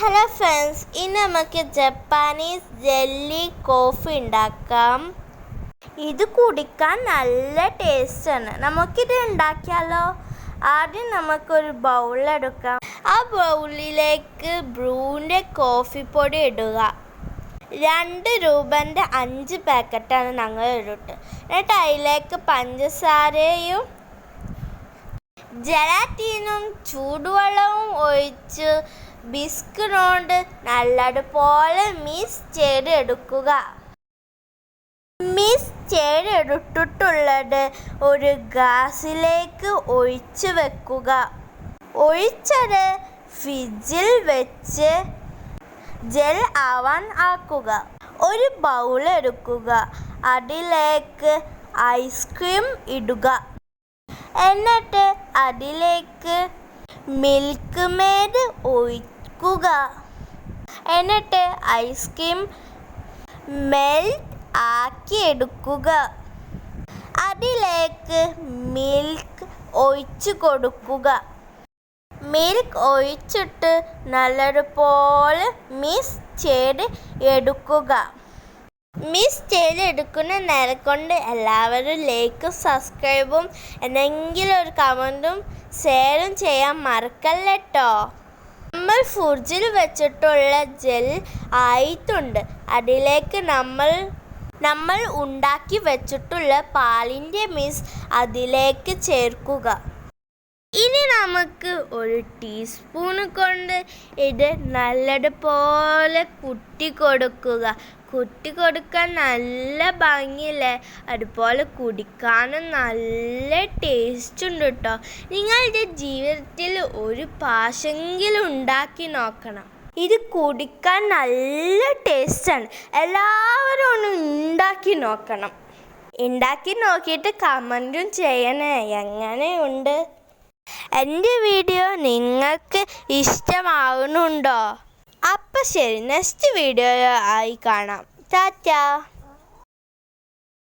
Hello friends, ഇന്ന് നമുക്ക് Japanese jelly coffee ഉണ്ടാക്കാം. ഇത് കുടിക്കാൻ നല്ല ടേസ്റ്റാണ്. നമുക്കിത് ഉണ്ടാക്കിയാലോ? ആദ്യം നമുക്കൊരു ബൗളെടുക്കാം. ആ ബൗളിലേക്ക് ബ്രൂവിൻ്റെ കോഫി പൊടി ഇടുക. 2 രൂപൻ്റെ 5 പാക്കറ്റാണ് ഞങ്ങൾ ഇട്ടിട്ട്. എന്നിട്ട് അതിലേക്ക് പഞ്ചസാരയും ജലാറ്റീനും ചൂടുവെള്ളവും ഒഴിച്ച് ബിസ്കിനോട് നല്ലതുപോലെ മിക്സ് ചെയ്തെടുക്കുക. മിക്സ് ചെയ്തെടുത്തിട്ടുള്ളത് ഒരു ഗ്ലാസ്സിലേക്ക് ഒഴിച്ച് വെക്കുക. ഒഴിച്ചത് ഫ്രിഡ്ജിൽ വെച്ച് ജെൽ ആവാൻ ആക്കുക. ഒരു ബൗൾ എടുക്കുക. അതിലേക്ക് ഐസ്ക്രീം ഇടുക. എന്നിട്ട് അതിലേക്ക് മിൽക്ക് മെയ്ഡ് ഒഴിക്കുക. എന്നിട്ട് ഐസ്ക്രീം മെൽറ്റ് ആക്കി എടുക്കുക. അതിലേക്ക് മിൽക്ക് ഒഴിച്ച് കൊടുക്കുക. മിൽക്ക് ഒഴിച്ചിട്ട് നല്ലതുപോലെ മിക്സ് ചെയ്ത് എടുക്കുക. മിക്സ് ചെയ്തെടുക്കുന്ന നേരം കൊണ്ട് എല്ലാവരും ലൈക്കും സബ്സ്ക്രൈബും എന്തെങ്കിലും ഒരു കമൻറ്റും ഷെയറും ചെയ്യാൻ മറക്കല്ലേ കേട്ടോ. നമ്മൾ ഫ്രിഡ്ജിൽ വെച്ചിട്ടുള്ള ജെൽ ആയിട്ടുണ്ട്. അതിലേക്ക് നമ്മൾ ഉണ്ടാക്കി വെച്ചിട്ടുള്ള പാലിൻ്റെ മിക്സ് അതിലേക്ക് ചേർക്കുക. ഇനി നമുക്ക് ഒരു ടീസ്പൂണ് കൊണ്ട് ഇത് നല്ലതുപോലെ കുത്തി കൊടുക്കുക. കുത്തി കൊടുക്കാൻ നല്ല ഭംഗിയില്ലേ? അതുപോലെ കുടിക്കാനും നല്ല ടേസ്റ്റ് ഉണ്ട് കേട്ടോ. നിങ്ങളുടെ ജീവിതത്തിൽ ഒരു പ്രാവശ്യമെങ്കിലും ഉണ്ടാക്കി നോക്കണം. ഇത് കുടിക്കാൻ നല്ല ടേസ്റ്റാണ്. എല്ലാവരും ഒന്ന് ഉണ്ടാക്കി നോക്കണം. ഉണ്ടാക്കി നോക്കിയിട്ട് കമൻറ്റും ചെയ്യണേ എങ്ങനെയുണ്ട്. എൻ്റെ വീഡിയോ നിങ്ങൾക്ക് ഇഷ്ടമാവുന്നുണ്ടോ? അപ്പം ശരി, നെക്സ്റ്റ് വീഡിയോ ആയി കാണാം. ടാറ്റാ.